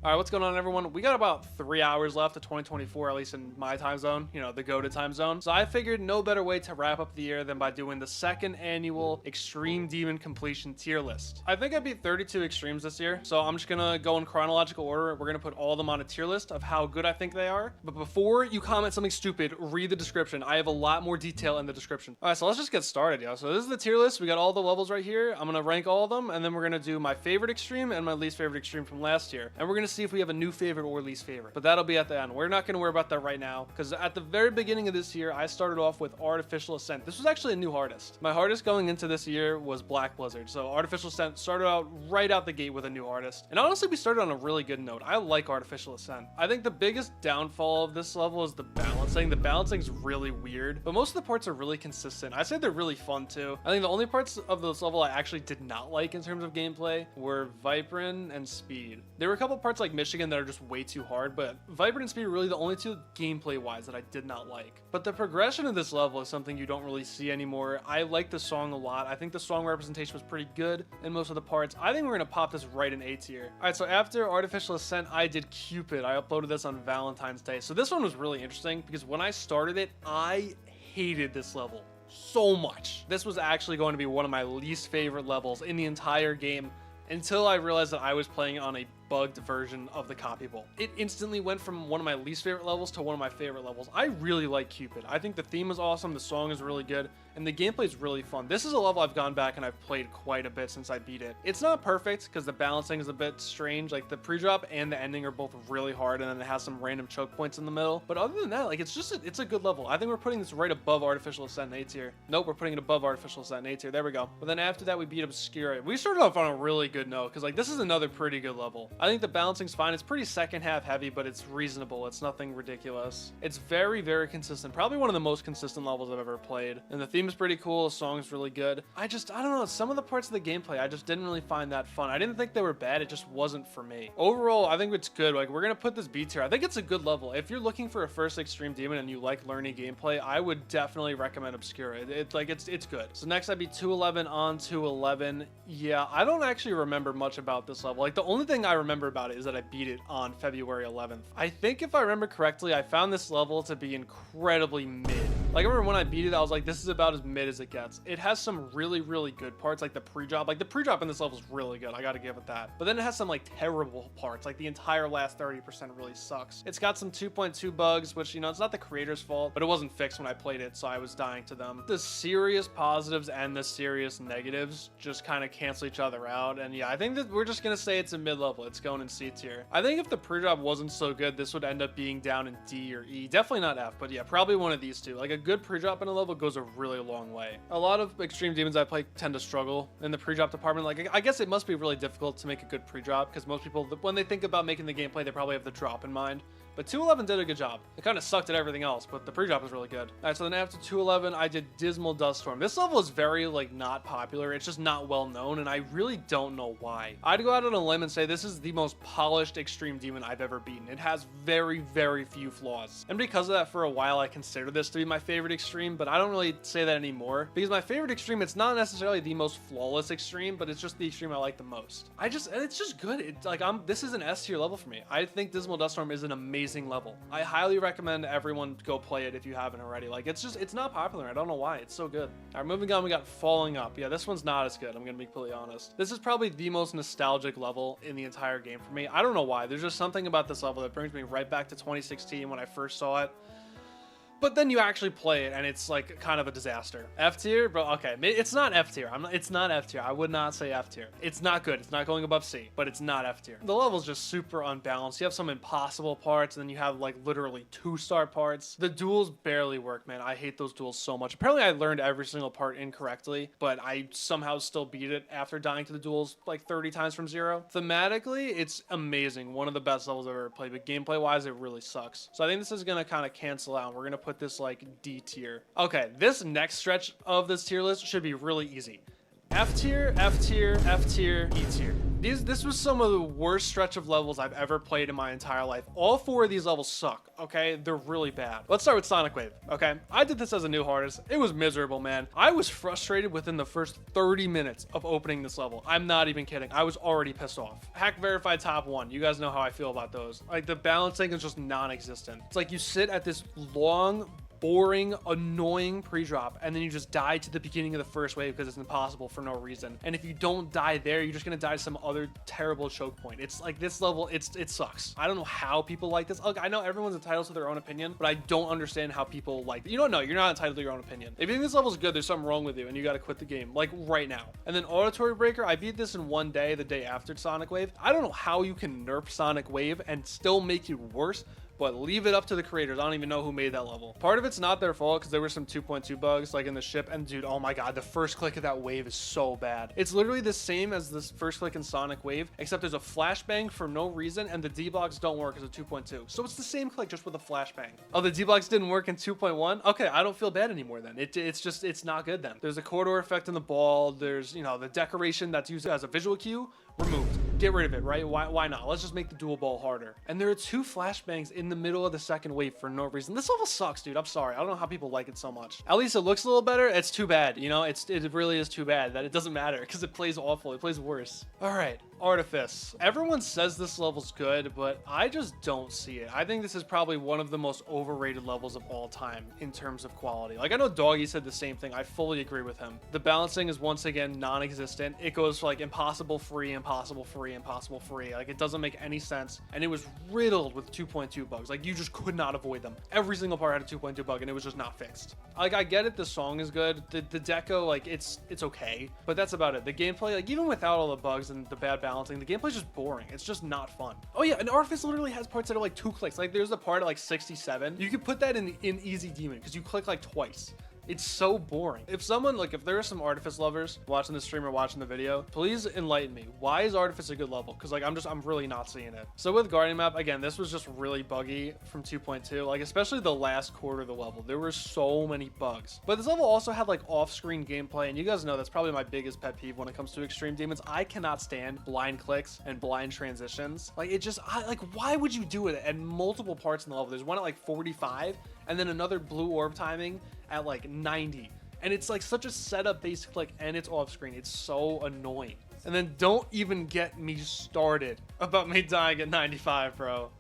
All right, what's going on, everyone? We got about 3 hours left of 2024, at least in my time zone, the go-to time zone. So I figured no better way to wrap up the year than by doing the second annual Extreme Demon Completion tier list. I think I beat 32 extremes this year, so I'm just gonna go in chronological order. We're gonna put all of them on a tier list of how good I think they are. But before you comment something stupid, read the description. I have a lot more detail in the description. All right, so let's just get started, yo. So this is the tier list. We got all the levels right here. I'm gonna rank all of them, and then we're gonna do my favorite extreme and my least favorite extreme from last year. And we're gonna see if we have a new favorite or least favorite, but that'll be at the end. We're not going to worry about that right now, because at the very beginning of this year I started off with Artificial Ascent. This was actually a new hardest. My hardest going into this year was Black Blizzard, so Artificial Ascent started out right out the gate with a new hardest, and honestly we started on a really good note. I like Artificial Ascent. I think the biggest downfall of this level is the balancing. The balancing's really weird, but most of the parts are really consistent. I say they're really fun too. I think the only parts of this level I actually did not like in terms of gameplay were Vibrant and Speed. There were a couple parts like Michigan that are just way too hard, but Vibrant and Speed are really the only two gameplay wise that I did not like. But the progression of this level is something you don't really see anymore. I like the song a lot. I think the song representation was pretty good in most of the parts. I think we're gonna pop this right in A tier. All right, so after Artificial Ascent, I did Cupid. I uploaded this on Valentine's Day. So this one was really interesting because when I started it, I hated this level so much. This was actually going to be one of my least favorite levels in the entire game until I realized that I was playing on a bugged version of the copy bowl. It instantly went from one of my least favorite levels to one of my favorite levels. I really like Cupid. I think the theme is awesome, the song is really good, and the gameplay is really fun. This is a level I've gone back and I've played quite a bit since I beat it. It's not perfect because the balancing is a bit strange. Like the pre-drop and the ending are both really hard, and then it has some random choke points in the middle. But other than that, like it's a good level. I think we're putting this right above Artificial Ascent in A tier. Nope, we're putting it above Artificial Ascent in A tier. There we go. But then after that, we beat Obscura. We started off on a really good note because like this is another pretty good level. I think the balancing's fine. It's pretty second half heavy, but it's reasonable. It's nothing ridiculous. It's very, very consistent. Probably one of the most consistent levels I've ever played. And the theme is pretty cool. The song's really good. I don't know. Some of the parts of the gameplay, I just didn't really find that fun. I didn't think they were bad. It just wasn't for me. Overall, I think it's good. Like, we're going to put this B tier. I think it's a good level. If you're looking for a first Extreme Demon and you like learning gameplay, I would definitely recommend Obscura. It's good. So next I beat 211 on 211. Yeah, I don't actually remember much about this level. Like, the only thing I remember about it is that I beat it on February 11th. I think if I remember correctly, I found this level to be incredibly mid. Like, I remember when I beat it, I was like, this is about as mid as it gets. It has some really, really good parts, like the pre-drop. Like, the pre-drop in this level is really good. I gotta give it that. But then it has some, like, terrible parts. Like, the entire last 30% really sucks. It's got some 2.2 bugs, which, it's not the creator's fault, but it wasn't fixed when I played it, so I was dying to them. The serious positives and the serious negatives just kind of cancel each other out. And yeah, I think that we're just gonna say it's a mid-level. It's going in C tier. I think if the pre-drop wasn't so good, this would end up being down in D or E. Definitely not F, but yeah, probably one of these two. Like, a good pre-drop in a level goes a really long way. A lot of Extreme Demons I play tend to struggle in the pre-drop department. Like, I guess it must be really difficult to make a good pre-drop because most people, when they think about making the gameplay, they probably have the drop in mind. But 211 did a good job. It kind of sucked at everything else, but the pre-drop was really good. All right, so then after 211, I did Dismal Dust Storm. This level is very, like, not popular. It's just not well known, and I really don't know why. I'd go out on a limb and say this is the most polished Extreme Demon I've ever beaten. It has very, very few flaws. And because of that, for a while, I considered this to be my favorite Extreme, but I don't really say that anymore. Because my favorite Extreme, it's not necessarily the most flawless Extreme, but it's just the Extreme I like the most. It's just good. It's like, this is an S tier level for me. I think Dismal Dust Storm is an amazing level. I highly recommend everyone go play it if you haven't already. Like, it's not popular. I don't know why. It's so good. All right, moving on, we got Falling Up. Yeah, this one's not as good. I'm gonna be completely honest. This is probably the most nostalgic level in the entire game for me. I don't know why. There's just something about this level that brings me right back to 2016 when I first saw it. But then you actually play it, and it's like kind of a disaster. F tier, bro. Okay, it's not F tier. It's not F tier. I would not say F tier. It's not good. It's not going above C, but it's not F tier. The level's just super unbalanced. You have some impossible parts, and then you have like literally 2-star parts. The duels barely work, man. I hate those duels so much. Apparently, I learned every single part incorrectly, but I somehow still beat it after dying to the duels like 30 times from 0. Thematically, it's amazing. One of the best levels I've ever played, but gameplay-wise, it really sucks. So I think this is gonna kind of cancel out. We're gonna put this like D tier. Okay, this next stretch of this tier list should be really easy. F tier, F tier, F tier, E tier. This was some of the worst stretch of levels I've ever played in my entire life. All 4 of these levels suck, okay? They're really bad. Let's start with Sonic Wave, okay? I did this as a new artist. It was miserable, man. I was frustrated within the first 30 minutes of opening this level. I'm not even kidding. I was already pissed off. Hack verified top 1. You guys know how I feel about those. Like, the balancing is just non-existent. It's like you sit at this long, boring, annoying pre-drop, and then you just die to the beginning of the first wave because it's impossible for no reason. And if you don't die there, you're just gonna die to some other terrible choke point. It's like this level, it sucks. I don't know how people like this. Look, I know everyone's entitled to their own opinion, but I don't understand how people like it. You don't know, you're not entitled to your own opinion. If you think this level's good, there's something wrong with you and you gotta quit the game, like right now. And then Auditory Breaker, I beat this in one day, the day after Sonic Wave. I don't know how you can nerf Sonic Wave and still make it worse, but leave it up to the creators. I don't even know who made that level. Part of it's not their fault because there were some 2.2 bugs like in the ship, and dude, oh my god, the first click of that wave is so bad. It's literally the same as this first click in Sonic Wave, except there's a flashbang for no reason and the D-blocks don't work as a 2.2. So it's the same click just with a flashbang. Oh, the D-blocks didn't work in 2.1? Okay, I don't feel bad anymore then. It's not good then. There's a corridor effect in the ball. There's, you know, the decoration that's used as a visual cue, removed. Get rid of it, right? Why not? Let's just make the dual ball harder. And there are 2 flashbangs in the middle of the second wave for no reason. This level sucks, dude. I'm sorry. I don't know how people like it so much. At least it looks a little better. It's too bad, you know? It really is too bad that it doesn't matter because it plays awful. It plays worse. All right. Artifice. Everyone says this level's good, but I just don't see it. I think this is probably one of the most overrated levels of all time in terms of quality. Like, I know Doggy said the same thing. I fully agree with him. The balancing is once again non-existent. It goes for like impossible free, impossible free, impossible free. Like, it doesn't make any sense. And it was riddled with 2.2 bugs. Like, you just could not avoid them. Every single part had a 2.2 bug and it was just not fixed. Like, I get it, the song is good. The deco, like, it's okay, but that's about it. The gameplay, like, even without all the bugs and the bad balancing, the gameplay's just boring. It's just not fun. Oh yeah, and Artifice literally has parts that are like 2 clicks. Like, there's a part at like 67. You could put that in Easy Demon because you click like twice. It's so boring. If someone, like, if there are some Artifice lovers watching the stream or watching the video, please enlighten me. Why is Artifice a good level? Because, like, I'm really not seeing it. So with Guardian Map, again, this was just really buggy from 2.2. Like, especially the last quarter of the level. There were so many bugs. But this level also had, like, off-screen gameplay, and you guys know that's probably my biggest pet peeve when it comes to Extreme Demons. I cannot stand blind clicks and blind transitions. Like, it just, like, why would you do it at multiple parts in the level? There's one at, like, 45, and then another blue orb timing at like 90, and it's like such a setup based click and it's off screen. It's so annoying. And then don't even get me started about me dying at 95, bro.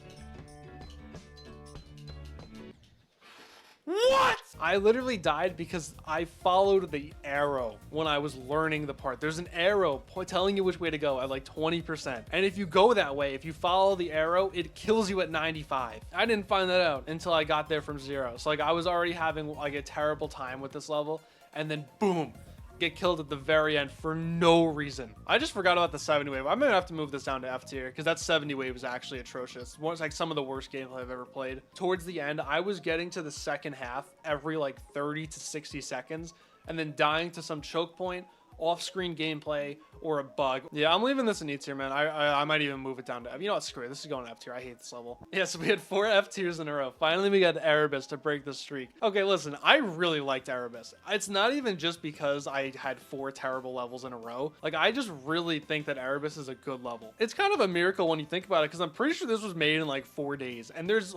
What? I literally died because I followed the arrow when I was learning the part. There's an arrow telling you which way to go at like 20%. And if you go that way, if you follow the arrow, it kills you at 95. I didn't find that out until I got there from 0. So like I was already having like a terrible time with this level, and then boom, get killed at the very end for no reason. I just forgot about the 70 wave. I'm gonna have to move this down to F tier because that 70 wave is actually atrocious. It's like some of the worst gameplay I've ever played. Towards the end, I was getting to the second half every like 30 to 60 seconds and then dying to some choke point, off-screen gameplay, or a bug. Yeah, I'm leaving this in E tier, man. I might even move it down to F. You know what? Screw it. This is going to F tier. I hate this level. Yeah, so we had 4 F tiers in a row. Finally, we got Erebus to break the streak. Okay, listen, I really liked Erebus. It's not even just because I had 4 terrible levels in a row. Like, I just really think that Erebus is a good level. It's kind of a miracle when you think about it, because I'm pretty sure this was made in like 4 days. And there's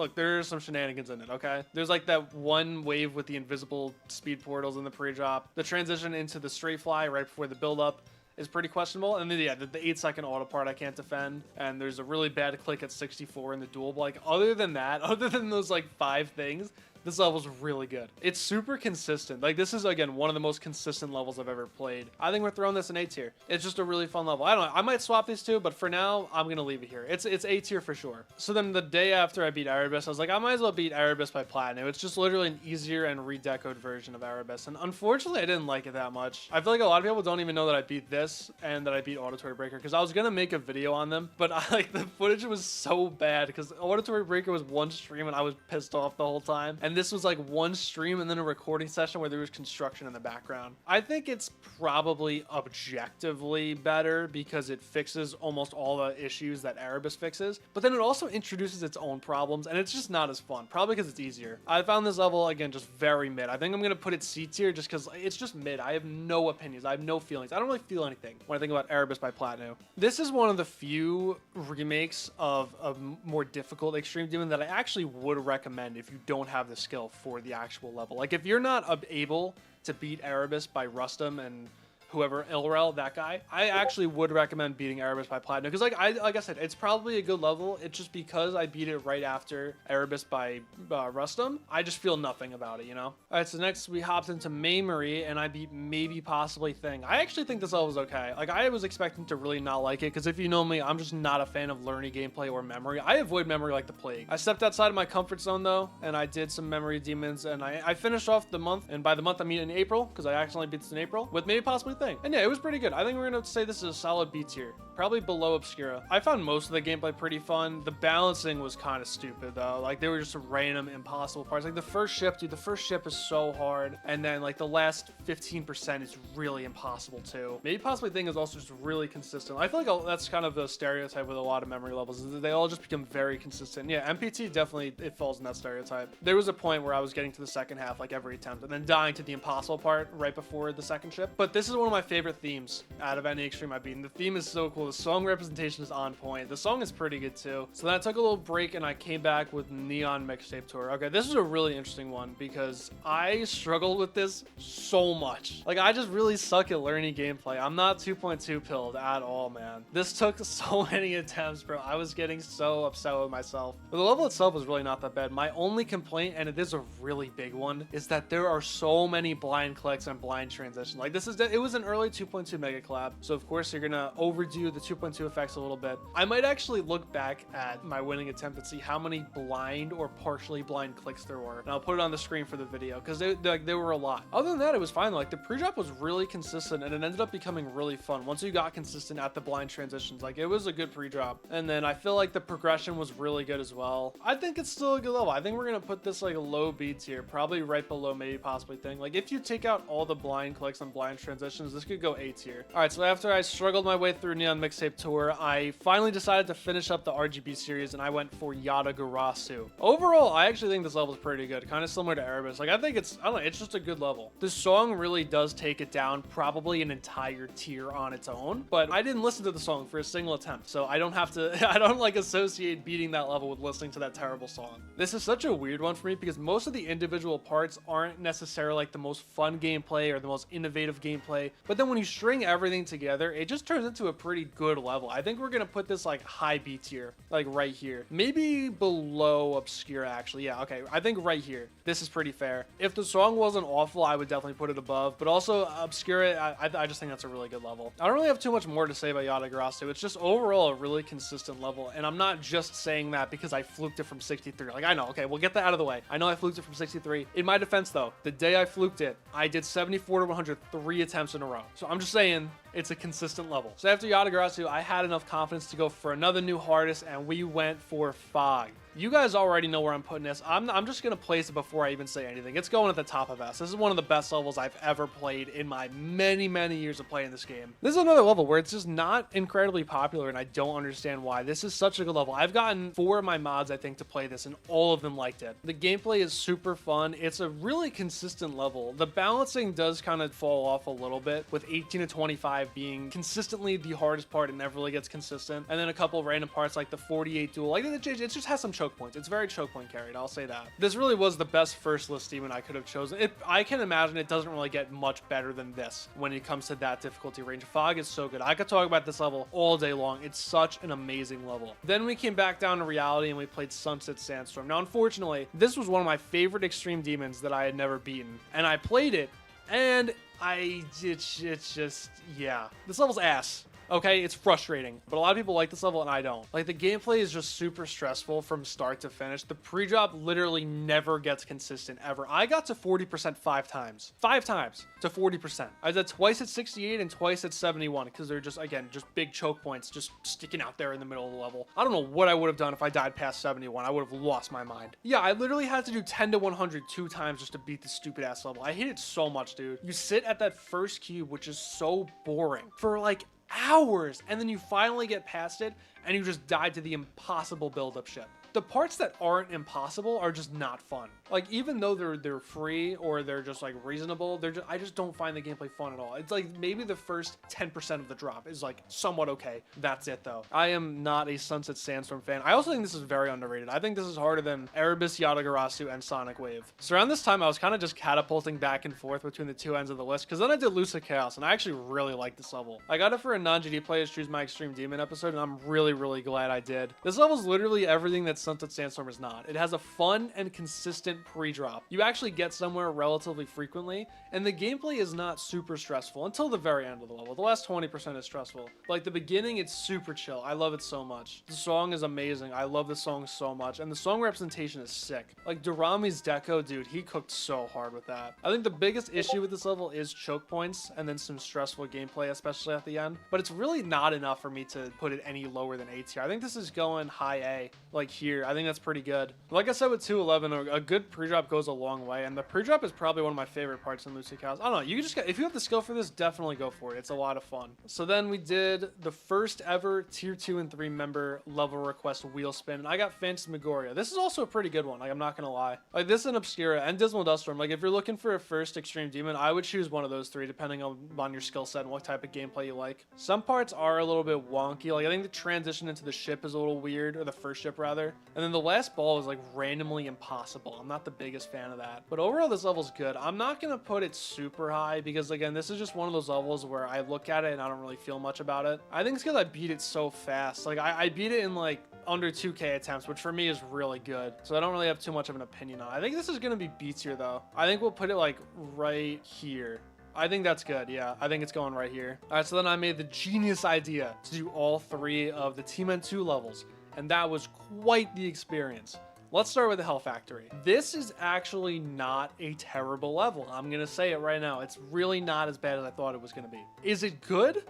some shenanigans in it, okay? There's like that one wave with the invisible speed portals in the pre-drop. The transition into the straight fly right before the build-up is pretty questionable. And then yeah, the 8-second auto part I can't defend, and there's a really bad click at 64 in the duel. But like, other than that, other than those like 5 things, this level's really good. It's super consistent. Like, this is, again, one of the most consistent levels I've ever played. I think we're throwing this in A tier. It's just a really fun level. I don't know. I might swap these two, but for now, I'm going to leave it here. It's A tier for sure. So then the day after I beat Erebus, I was like, I might as well beat Erebus by Platinum. It's just literally an easier and redecoed version of Erebus. And unfortunately, I didn't like it that much. I feel like a lot of people don't even know that I beat this and that I beat Auditory Breaker, because I was going to make a video on them, but the footage was so bad because Auditory Breaker was one stream and I was pissed off the whole time. And And this was like one stream and then a recording session where there was construction in the background. I think it's probably objectively better because it fixes almost all the issues that Erebus fixes, but then it also introduces its own problems, and it's just not as fun, probably because it's easier. I found this level, again, just very mid. I think I'm going to put it C tier just because it's just mid. I have no opinions. I have no feelings. I don't really feel anything when I think about Erebus by Platinum. This is one of the few remakes of a more difficult Extreme Demon that I actually would recommend if you don't have the skill for the actual level. Like, if you're not able to beat Erebus by Rustum and whoever, Ilrel, that guy, I actually would recommend beating Erebus by Platinum, because like I said, it's probably a good level. It's just because I beat it right after Erebus by Rustum, I just feel nothing about it, you know? All right, so next we hopped into Memory, and I beat Maybe Possibly Thing. I actually think this level was okay. Like, I was expecting to really not like it, because if you know me, I'm just not a fan of learning gameplay or memory. I avoid memory like the plague. I stepped outside of my comfort zone though, and I did some memory demons, and I finished off the month, and by the month I mean in April, because I accidentally beat this in April, with Maybe Possibly Thing. And yeah, it was pretty good. I think we're gonna say this is a solid B tier, probably below Obscura. I found most of the gameplay pretty fun. The balancing was kind of stupid though. Like, they were just random impossible parts. Like the first ship, dude, the first ship is so hard, and then like the last 15% is really impossible too. Maybe Possibly Thing is also just really consistent. I feel like that's kind of a stereotype with a lot of memory levels, is that they all just become very consistent. Yeah, MPT definitely, it falls in that stereotype. There was a point where I was getting to the second half like every attempt, and then dying to the impossible part right before the second ship. But this is one of my favorite themes out of any Extreme I've beaten. The theme is so cool. The song representation is on point. The song is pretty good too. So then I took a little break and I came back with Neon Mixtape Tour. Okay, this is a really interesting one because I struggled with this so much. Like, I just really suck at learning gameplay. I'm not 2.2 pilled at all, man. This took so many attempts, bro. I was getting so upset with myself. But the level itself was really not that bad. My only complaint, and it is a really big one, is that there are so many blind clicks and blind transitions. Like, it was an early 2.2 mega collab, so of course you're gonna overdo the 2.2 effects a little bit. I might actually look back at my winning attempt and see how many blind or partially blind clicks there were, and I'll put it on the screen for the video, because there were a lot. Other than that, it was fine. Like, the pre-drop was really consistent, and it ended up becoming really fun once you got consistent at the blind transitions. Like, it was a good pre-drop, and then I feel like the progression was really good as well. I think it's still a good level. I think we're gonna put this like a low B tier, probably right below Maybe Possibly Thing. Like, if you take out all the blind clicks and blind transitions, this could go A tier. All right, so after I struggled my way through Neon Mixtape Tour, I finally decided to finish up the RGB series, and I went for Yatagarasu. Overall, I actually think this level is pretty good, kind of similar to Erebus. Like, I think it's just a good level. This song really does take it down, probably an entire tier on its own, but I didn't listen to the song for a single attempt, so I don't have to, I don't like associate beating that level with listening to that terrible song. This is such a weird one for me because most of the individual parts aren't necessarily like the most fun gameplay or the most innovative gameplay, but then when you string everything together, it just turns into a pretty good level. I think we're gonna put this like high B tier, like right here, maybe below Obscura actually. Yeah, okay, I think right here this is pretty fair. If the song wasn't awful, I would definitely put it above, but also Obscura, I just think that's a really good level. I don't really have too much more to say about Yatagarasu. It's just overall a really consistent level, and I'm not just saying that because I fluked it from 63. Like, I know, okay, we'll get that out of the way. I know I fluked it from 63. In my defense though, the day I fluked it, I did 74 to 100 3 attempts in a row. So I'm just saying, it's a consistent level. So after Yatagarasu, I had enough confidence to go for another new hardest, and we went for Fog. You guys already know where I'm putting this. I'm just going to place it before I even say anything. It's going at the top of S. This is one of the best levels I've ever played in my many, many years of playing this game. This is another level where it's just not incredibly popular, and I don't understand why. This is such a good level. I've gotten 4 of my mods, I think, to play this, and all of them liked it. The gameplay is super fun. It's a really consistent level. The balancing does kind of fall off a little bit, with 18 to 25 being consistently the hardest part. It never really gets consistent. And then a couple of random parts like the 48 duel. Like, it just has some choke points. It's very choke point carried, I'll say that. This really was the best first list demon I could have chosen. I can imagine it doesn't really get much better than this when it comes to that difficulty range. Fog is so good. I could talk about this level all day long. It's such an amazing level. Then we came back down to reality and we played Sunset Sandstorm. Now, unfortunately, this was one of my favorite extreme demons that I had never beaten, and I played it, and it's just, yeah. This level's ass. Okay, it's frustrating, but a lot of people like this level and I don't. Like, the gameplay is just super stressful from start to finish. The pre-drop literally never gets consistent ever. I got to 40% 5 times. 5 times to 40%. I did twice at 68 and twice at 71 because they're just, again, just big choke points just sticking out there in the middle of the level. I don't know what I would have done if I died past 71. I would have lost my mind. Yeah, I literally had to do 10 to 100 2 times just to beat this stupid ass level. I hate it so much, dude. You sit at that first cube, which is so boring, for like hours, and then you finally get past it and you just die to the impossible build-up ship. The parts that aren't impossible are just not fun. Like, even though they're free or they're just like reasonable, I just don't find the gameplay fun at all. It's like maybe the first 10% of the drop is like somewhat okay. That's it though. I am not a Sunset Sandstorm fan. I also think this is very underrated. I think this is harder than Erebus, Yatagarasu, and Sonic Wave. So around this time, I was kind of just catapulting back and forth between the two ends of the list, because then I did Lucid Chaos, and I actually really like this level. I got it for a non-GD Players Choose My Extreme Demon episode, and I'm really, really glad I did. This level is literally everything that Sunset Sandstorm is not. It has a fun and consistent pre-drop. You actually get somewhere relatively frequently, and the gameplay is not super stressful until the very end of the level. The last 20% is stressful. But like the beginning, it's super chill. I love it so much. The song is amazing. I love the song so much, and the song representation is sick. Like Durami's deco, dude, he cooked so hard with that. I think the biggest issue with this level is choke points and then some stressful gameplay, especially at the end. But it's really not enough for me to put it any lower than A tier. I think this is going high A, like here. I think that's pretty good. Like I said with 211, a good pre-drop goes a long way, and the pre-drop is probably one of my favorite parts in Lucid Chaos. I don't know, you just if you have the skill for this, definitely go for it. It's a lot of fun. So then we did the first ever tier 2 and 3 member level request wheel spin, and I got Phantasmagoria. This is also a pretty good one, like I'm not gonna lie. Like this and Obscura and Dismal Duststorm, like if you're looking for a first Extreme Demon, I would choose one of those three depending on your skill set and what type of gameplay you like. Some parts are a little bit wonky, like I think the transition into the ship is a little weird, or the first ship rather, and then the last ball is like randomly impossible. I'm not the biggest fan of that, but overall this level's good. I'm not gonna put it super high because again, this is just one of those levels where I look at it and I don't really feel much about it. I think it's because I beat it so fast. Like I beat it in like under 2k attempts, which for me is really good, so I don't really have too much of an opinion on it. I think this is gonna be B tier though. I think we'll put it like right here. I think that's good. Yeah, I think it's going right here. All right, so then I made the genius idea to do all 3 of the Team N2 levels, and that was quite the experience. Let's start with the Hell Factory. This is actually not a terrible level. I'm gonna say it right now. It's really not as bad as I thought it was gonna be. Is it good?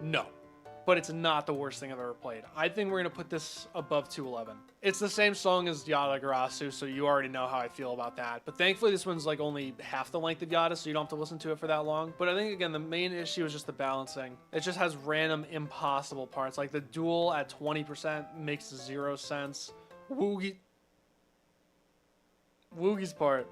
No. But it's not the worst thing I've ever played. I think we're gonna put this above 211. It's the same song as Yatagarasu, so you already know how I feel about that. But thankfully this one's like only half the length of Yata, so you don't have to listen to it for that long. But I think again, the main issue is just the balancing. It just has random impossible parts. Like the duel at 20% makes 0 sense. Woogie's part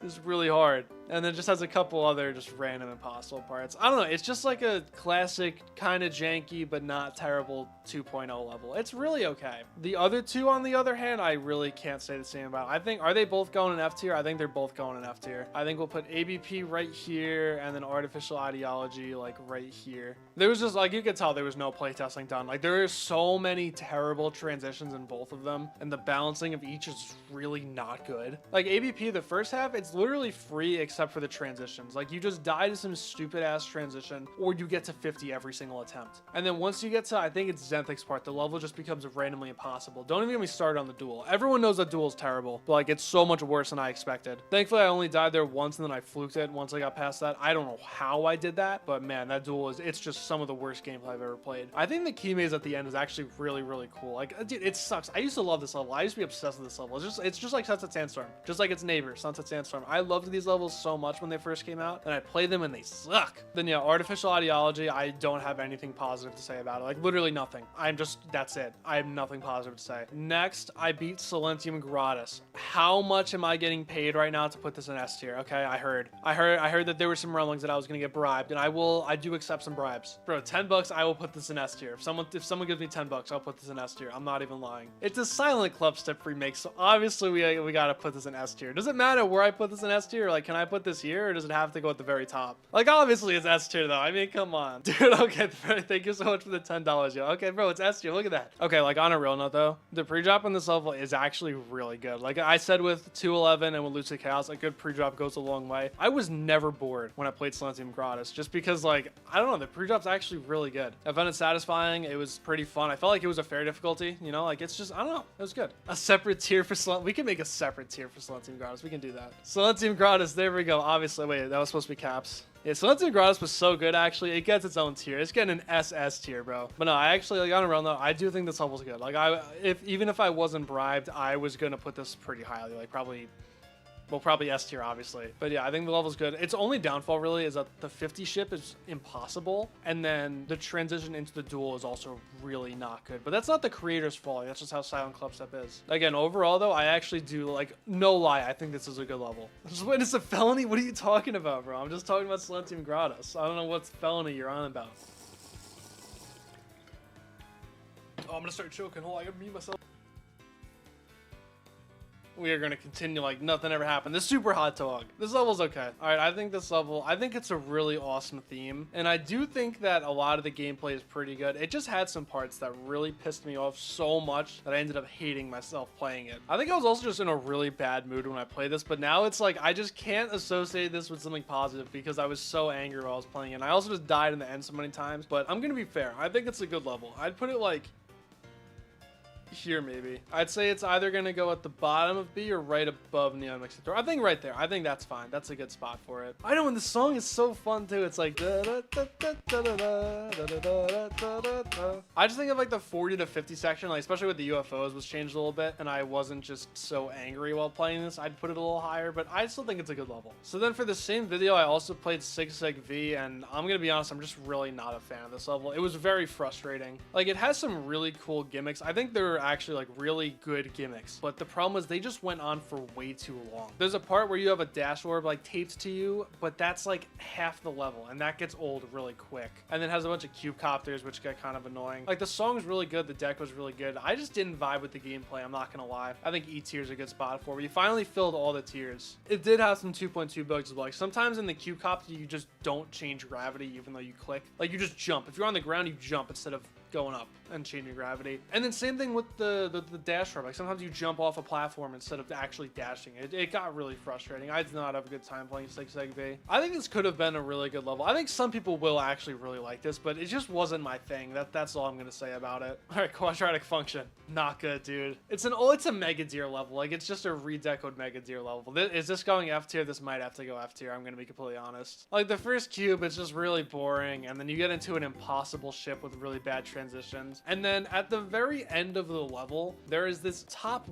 is really hard, and then just has a couple other just random impossible parts. I don't know, it's just like a classic kind of janky but not terrible 2.0 level. It's really okay. The other two, on the other hand, I really can't say the same about. I think, are they both going in F tier? I think they're both going in F tier. I think we'll put ABP right here and then Artificial Ideology like right here. There was just like, you could tell there was no playtesting done. Like there are so many terrible transitions in both of them, and the balancing of each is really not good. Like ABP, the first half, it's literally free except for the transitions. Like you just die to some stupid ass transition, or you get to 50 every single attempt. And then once you get to, I think it's Zenthic's part, the level just becomes randomly impossible. Don't even get me started on the duel. Everyone knows that duel is terrible, but like it's so much worse than I expected. Thankfully, I only died there once and then I fluked it once I got past that. I don't know how I did that, but man, that duel it's just some of the worst gameplay I've ever played. I think the key maze at the end is actually really, really cool. Like, dude, it sucks. I used to love this level. I used to be obsessed with this level. It's just like Sunset Sandstorm, just like its neighbor, Sunset Sandstorm. I loved these levels so much when they first came out, and I played them and they suck. Then yeah, Artificial Ideology, I don't have anything positive to say about it. Like literally nothing. That's it. I have nothing positive to say. Next, I beat Silentium Gratis. How much am I getting paid right now to put this in S tier? Okay, I heard that there were some rumblings that I was gonna get bribed, and I do accept some bribes. Bro, $10, I will put this in S tier. If someone gives me $10, I'll put this in S tier. I'm not even lying. It's a Silent Club Step remake, so obviously we gotta put this in S tier. Does it matter where I put this in S tier? Like, can I put this here, or does it have to go at the very top? Like, obviously it's S tier though. I mean, come on. Dude, okay, thank you so much for the $10, yo. Okay, bro, it's S tier. Look at that. Okay, like on a real note though, the pre-drop on this level is actually really good. Like I said with 211 and with Lucid Chaos, a good pre-drop goes a long way. I was never bored when I played Silentium Gratis, just because like, I don't know, the pre-drop's actually really good. I found it satisfying. It was pretty fun. I felt like it was a fair difficulty, you know, like it's just, I don't know, it was good. A separate tier for we can make a separate tier for Silentium Gratis. We can do that. Silentium Gratis, there we go. Obviously, wait, that was supposed to be caps. Yeah, Silentium Gratis was so good, actually. It gets its own tier. It's getting an SS tier, bro. But no, I actually, like, on a real note, I do think this level's good. Like, even if I wasn't bribed, I was going to put this pretty highly. Like, probably S tier, obviously. But yeah, I think the level's good. Its only downfall, really, is that the 50 ship is impossible. And then the transition into the duel is also really not good. But that's not the creator's fault. That's just how Silent Clubstep is. Again, overall, though, I actually do, like, no lie, I think this is a good level. Just witness a felony? What are you talking about, bro? I'm just talking about Silentium Gratis. I don't know what felony you're on about. Oh, I'm gonna start choking. Hold on, I gotta mute myself. We are going to continue like nothing ever happened. This super hot dog. This level's okay. All right, I think this level, I think it's a really awesome theme. And I do think that a lot of the gameplay is pretty good. It just had some parts that really pissed me off so much that I ended up hating myself playing it. I think I was also just in a really bad mood when I played this, but now it's like I just can't associate this with something positive because I was so angry while I was playing it. And I also just died in the end so many times, but I'm going to be fair. I think it's a good level. I'd put it like here, maybe. I'd say it's either going to go at the bottom of B or right above Neon Mixer. I think right there. I think that's fine. That's a good spot for it. I know, and the song is so fun too. It's like I just think of like the 40 to 50 section, like especially with the UFOs, was changed a little bit, and I wasn't just so angry while playing this. I'd put it a little higher, but I still think it's a good level. So then for the same video, I also played Sig Sig V, and I'm gonna be honest, I'm just really not a fan of this level. It was very frustrating. Like, it has some really cool gimmicks. I think there are actually like really good gimmicks, but the problem was they just went on for way too long. There's a part where you have a dash orb like taped to you, but that's like half the level, and that gets old really quick. And then it has a bunch of cube copters, which get kind of annoying. Like, the song's really good, the deck was really good. I just didn't vibe with the gameplay, I'm not gonna lie. I think E tier is a good spot for it. We finally filled all the tiers. It did have some 2.2 bugs as well. Like, sometimes in the cube copter you just don't change gravity even though you click. Like, you just jump. If you're on the ground, you jump instead of going up and changing gravity. And then same thing with the dash orb. Like, sometimes you jump off a platform instead of actually dashing. It got really frustrating. I did not have a good time playing Sig Sig V. I think this could have been a really good level. I think some people will actually really like this, but it just wasn't my thing. That's all I'm gonna say about it. All right, quadratic function. Not good, dude. It's a mega deer level. Like, it's just a redecoed mega deer level. Is this going F tier? This might have to go F tier. I'm gonna be completely honest. Like, the first cube is just really boring, and then you get into an impossible ship with really bad transitions. And then at the very end of the level, there is this top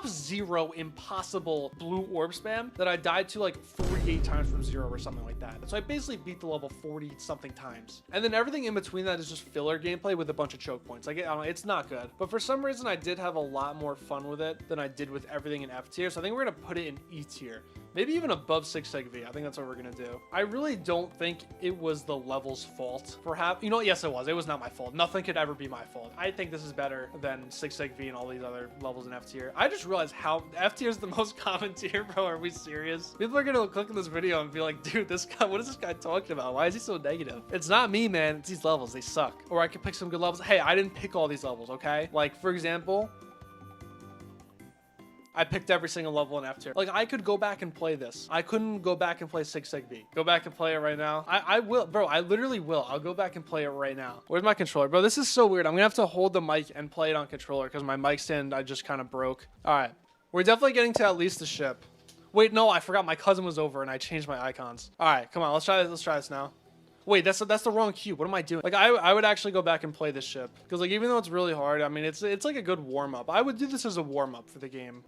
0 impossible blue orb spam that I died to like 48 times from 0 or something like that. So I basically beat the level 40 something times. And then everything in between that is just filler gameplay with a bunch of choke points. Like, I don't know, it's not good. But for some reason, I did have a lot more fun with it than I did with everything in F tier. So I think we're gonna put it in E tier. Maybe even above Sig Sig V. I think that's what we're gonna do. I really don't think it was the level's fault. Perhaps, you know what? Yes, it was. It was not my fault. Nothing could ever be my fault. I think this is better than Sig Sig V and all these other levels in F tier. I just realized how F tier is the most common tier, bro. Are we serious? People are gonna click on this video and be like, dude, this guy, what is this guy talking about? Why is he so negative? It's not me, man. It's these levels. They suck. Or I could pick some good levels. Hey, I didn't pick all these levels, okay? Like, for example, I picked every single level in F tier. Like, I could go back and play this. I couldn't go back and play Sig Sig V. Go back and play it right now. I will, bro. I literally will. I'll go back and play it right now. Where's my controller? Bro, this is so weird. I'm gonna have to hold the mic and play it on controller because my mic stand I just kind of broke. All right. We're definitely getting to at least the ship. Wait, no, I forgot my cousin was over and I changed my icons. All right, come on. Let's try this. Let's try this now. Wait, that's the wrong cube. What am I doing? Like, I would actually go back and play this ship because, like, even though it's really hard, I mean, it's like a good warm-up. I would do this as a warm-up for the game.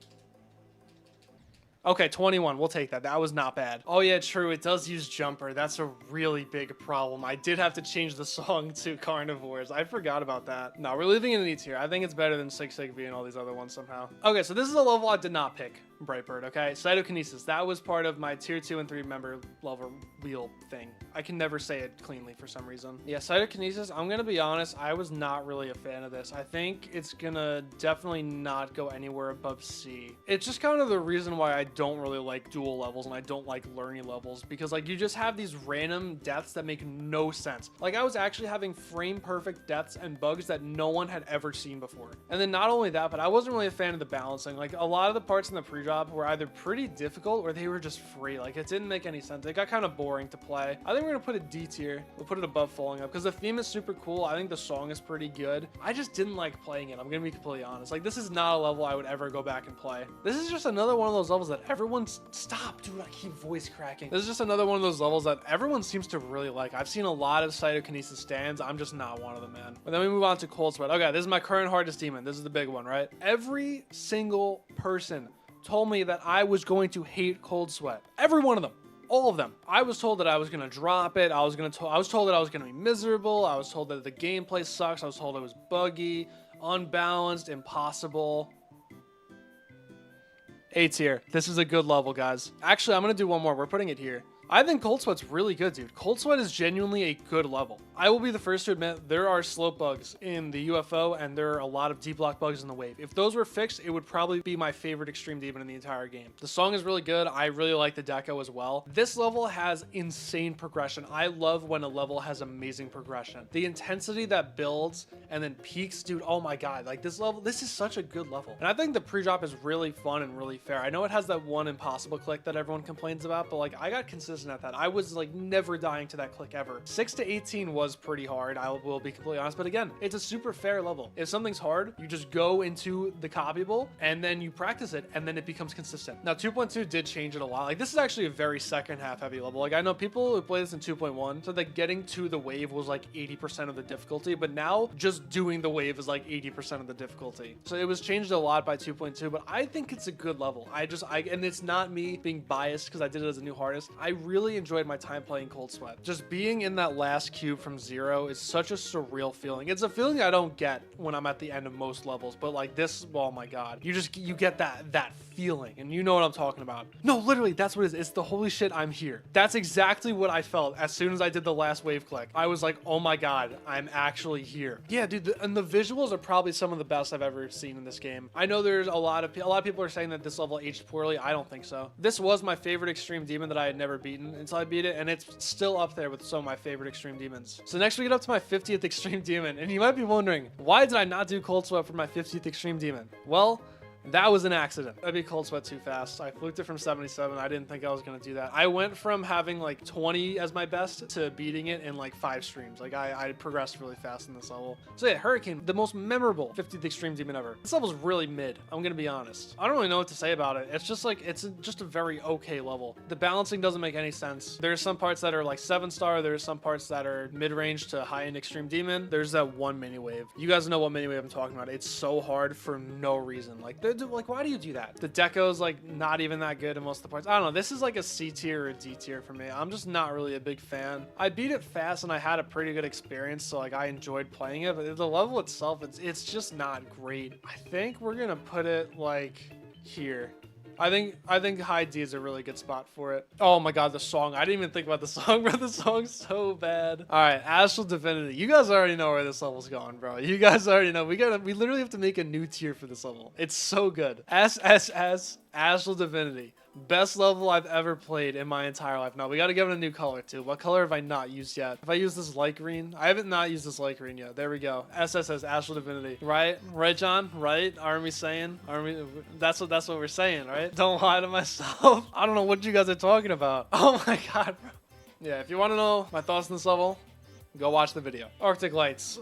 Okay, 21. We'll take that. That was not bad. Oh, yeah, true. It does use jumper. That's a really big problem. I did have to change the song to Carnivores. I forgot about that. No, we're leaving it in E tier. I think it's better than Sig Sig V and all these other ones somehow. Okay, so this is a level I did not pick. Brightbird, okay? Cytokinesis. That was part of my tier 2 and 3 member level wheel thing. I can never say it cleanly for some reason. Yeah, Cytokinesis, I'm gonna be honest, I was not really a fan of this. I think it's gonna definitely not go anywhere above C. It's just kind of the reason why I don't really like dual levels and I don't like learning levels because like you just have these random deaths that make no sense. Like I was actually having frame perfect deaths and bugs that no one had ever seen before. And then not only that, but I wasn't really a fan of the balancing. Like a lot of the parts in the pre-drop were either pretty difficult or they were just free. Like it didn't make any sense. It got kind of boring to play. I think we're gonna put it D tier. We'll put it above Falling Up because the theme is super cool. I think the song is pretty good. I just didn't like playing it. I'm gonna be completely honest. Like this is not a level I would ever go back and play. This is just another one of those levels that everyone's stop, dude. I keep voice cracking. This is just another one of those levels that everyone seems to really like. I've seen a lot of cytokinesis stands. I'm just not one of them, man. But then we move on to Cold Sweat. Okay, this is my current hardest demon. This is the big one, right? Every single person told me that I was going to hate Cold Sweat. Every one of them. All of them. I was told that I was gonna drop it. I was told that I was gonna be miserable. I was told that the gameplay sucks. I was told it was buggy, unbalanced, impossible. A tier. This is a good level, guys. Actually, I'm gonna do one more. We're putting it here. I think Cold Sweat's really good, dude. Cold Sweat is genuinely a good level. I will be the first to admit there are slope bugs in the UFO and there are a lot of D-block bugs in the wave. If those were fixed, it would probably be my favorite extreme demon in the entire game. The song is really good. I really like the deco as well. This level has insane progression. I love when a level has amazing progression. The intensity that builds and then peaks, dude, oh my god. Like this level, this is such a good level. And I think the pre-drop is really fun and really fair. I know it has that one impossible click that everyone complains about, but like I got consistent at that. I was like never dying to that click ever. 6 to 18 was pretty hard. I will be completely honest, but again, it's a super fair level. If something's hard, you just go into the copyable and then you practice it and then it becomes consistent. Now 2.2 did change it a lot. Like this is actually a very second half heavy level. Like I know people who play this in 2.1 so that getting to the wave was like 80% of the difficulty, but now just doing the wave is like 80% of the difficulty. So it was changed a lot by 2.2, but I think it's a good level. And it's not me being biased because I did it as a new hardest. I really enjoyed my time playing Cold Sweat. Just being in that last cube from 0 is such a surreal feeling. It's a feeling I don't get when I'm at the end of most levels, but like this, oh my god, you get that feeling, and you know what I'm talking about. No, literally, that's what it is. It's the holy shit, I'm here. That's exactly what I felt as soon as I did the last wave click. I was like, oh my god, I'm actually here. Yeah, dude, and the visuals are probably some of the best I've ever seen in this game. I know there's a lot of people are saying that this level aged poorly. I don't think so. This was my favorite extreme demon that I had never beaten until I beat it, and it's still up there with some of my favorite extreme demons. So next we get up to my 50th extreme demon, and you might be wondering, why did I not do Cold Sweat for my 50th extreme demon? Well, that was an accident. I beat Cold Sweat too fast. I fluked it from 77. I didn't think I was going to do that. I went from having like 20 as my best to beating it in like 5 streams. Like I progressed really fast in this level. So yeah, Hurricane, the most memorable 50th extreme demon ever. This level's really mid. I'm going to be honest. I don't really know what to say about it. It's just like, it's just a very okay level. The balancing doesn't make any sense. There's some parts that are like 7-star. There's some parts that are mid-range to high-end extreme demon. There's that one mini wave. You guys know what mini wave I'm talking about. It's so hard for no reason. Like, why do you do that? The deco is like not even that good in most of the parts. I don't know. This is like a C tier or a D tier for me. I'm just not really a big fan. I beat it fast and I had a pretty good experience, so like I enjoyed playing it, but the level itself, it's just not great. I think we're gonna put it like here. I think high D is a really good spot for it. Oh my god, the song. I didn't even think about the song, bro. The song's so bad. All right, Astral Divinity. You guys already know where this level's going, bro. You guys already know. We literally have to make a new tier for this level. It's so good. SSS Astral Divinity. Best level I've ever played in my entire life. Now, we got to give it a new color, too. What color have I not used yet? If I use this light green? I haven't not used this light green yet. There we go. SSS, Astral Divinity. Right? Right, John? Right? Aren't we saying? That's what we're saying, right? Don't lie to myself. I don't know what you guys are talking about. Oh my god, bro. Yeah, if you want to know my thoughts on this level, go watch the video. Arctic Lights.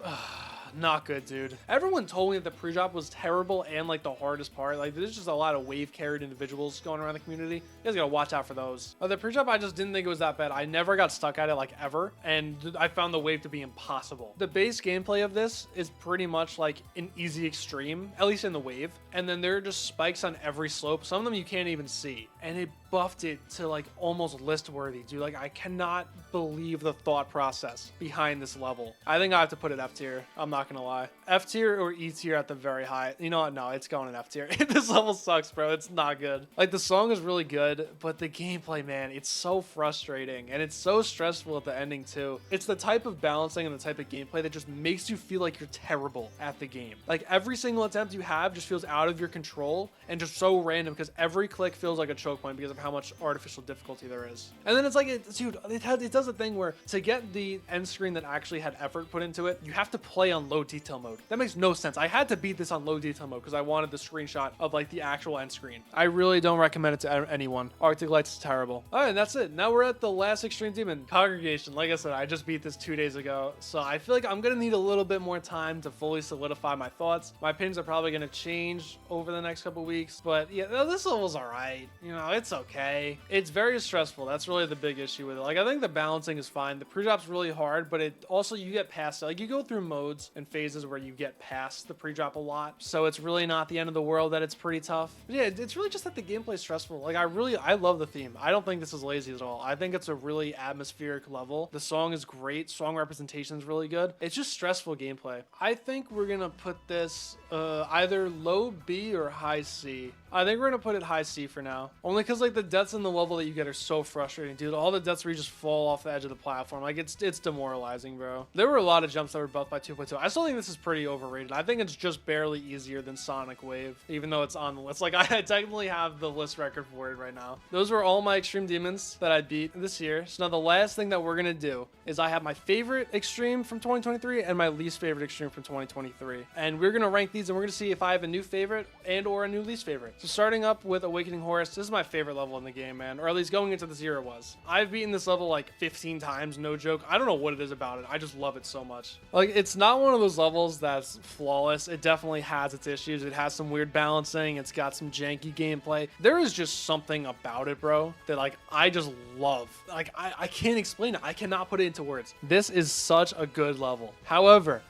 Not good, dude. Everyone told me that the pre-drop was terrible and like the hardest part. Like there's just a lot of wave carried individuals going around the community. You guys gotta watch out for those. The pre-drop, I just didn't think it was that bad. I never got stuck at it like ever, and I found the wave to be impossible. The base gameplay of this is pretty much like an easy extreme, at least in the wave. And then there are just spikes on every slope. Some of them you can't even see. And it buffed it to like almost list worthy, dude. Like I cannot believe the thought process behind this level. I think I have to put it F tier. I'm not gonna lie. F tier or E tier at the very high. You know what? No, it's going in F tier. This level sucks, bro. It's not good. Like, the song is really good, but the gameplay, man, it's so frustrating and it's so stressful at the ending too. It's the type of balancing and the type of gameplay that just makes you feel like you're terrible at the game. Like, every single attempt you have just feels out of your control and just so random because every click feels like a choke point because of how much artificial difficulty there is. And then it's like, dude, it does a thing where to get the end screen that actually had effort put into it, you have to play on low detail mode. That makes no sense. I had to beat this on low detail mode because I wanted the screenshot of like the actual end screen. I really don't recommend it to anyone. Arctic Lights is terrible. All right, and that's it. Now we're at the last Extreme Demon, Congregation. Like I said, I just beat this 2 days ago, so I feel like I'm gonna need a little bit more time to fully solidify my thoughts. My opinions are probably gonna change over the next couple weeks, but yeah, this level's all right. You know, it's okay. It's very stressful. That's really the big issue with it. Like, I think the balancing is fine. The pre-drop's really hard, but it also, you get past it. Like, you go through modes and phases where you get past the pre-drop a lot, so it's really not the end of the world that it's pretty tough. But yeah, it's really just that the gameplay's stressful. Like, I love the theme. I don't think this is lazy at all. I think it's a really atmospheric level. The song is great. Song representation is really good. It's just stressful gameplay. I think we're gonna put this either low B or high C. I think we're gonna put it high C for now. Only because, like, the deaths in the level that you get are so frustrating, dude. All the deaths where you just fall off the edge of the platform. Like, it's demoralizing, bro. There were a lot of jumps that were buffed by 2.2. I still think this is pretty overrated. I think it's just barely easier than Sonic Wave, even though it's on the list. Like, I technically have the list record for it right now. Those were all my Extreme Demons that I beat this year. So now the last thing that we're gonna do is I have my favorite Extreme from 2023 and my least favorite Extreme from 2023. And we're gonna rank these and we're gonna see if I have a new favorite and or a new least favorite. So starting up with Awakening Horus, this is my favorite level in the game, man. Or at least going into this year it was. I've beaten this level like 15 times, no joke. I don't know what it is about it. I just love it so much. Like, it's not one of those levels that's flawless. It definitely has its issues. It has some weird balancing. It's got some janky gameplay. There is just something about it, bro, that like I just love. Like, I can't explain it. I cannot put it into words. This is such a good level. However,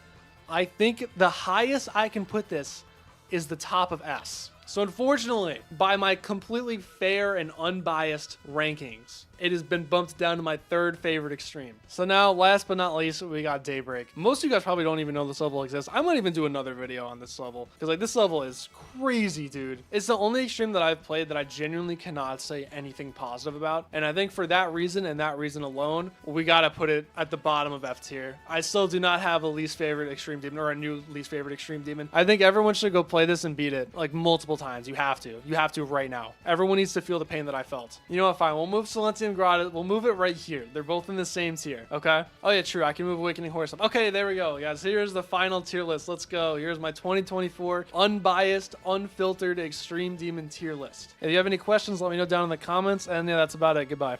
I think the highest I can put this is the top of S. So unfortunately, by my completely fair and unbiased rankings, it has been bumped down to my third favorite Extreme. So now, last but not least, we got Daybreak. Most of you guys probably don't even know this level exists. I might even do another video on this level, because like, this level is crazy, dude. It's the only Extreme that I've played that I genuinely cannot say anything positive about. And I think for that reason and that reason alone, we gotta put it at the bottom of F tier. I still do not have a least favorite Extreme Demon or a new least favorite Extreme Demon. I think everyone should go play this and beat it like multiple times. You have to. You have to right now. Everyone needs to feel the pain that I felt. You know what? Fine. We'll move Silentium Grotto. We'll move it right here. They're both in the same tier. Okay? Oh yeah, true. I can move Awakening Horus up. Okay, there we go, guys. Here's the final tier list. Let's go. Here's my 2024 unbiased, unfiltered Extreme Demon tier list. If you have any questions, let me know down in the comments. And yeah, that's about it. Goodbye.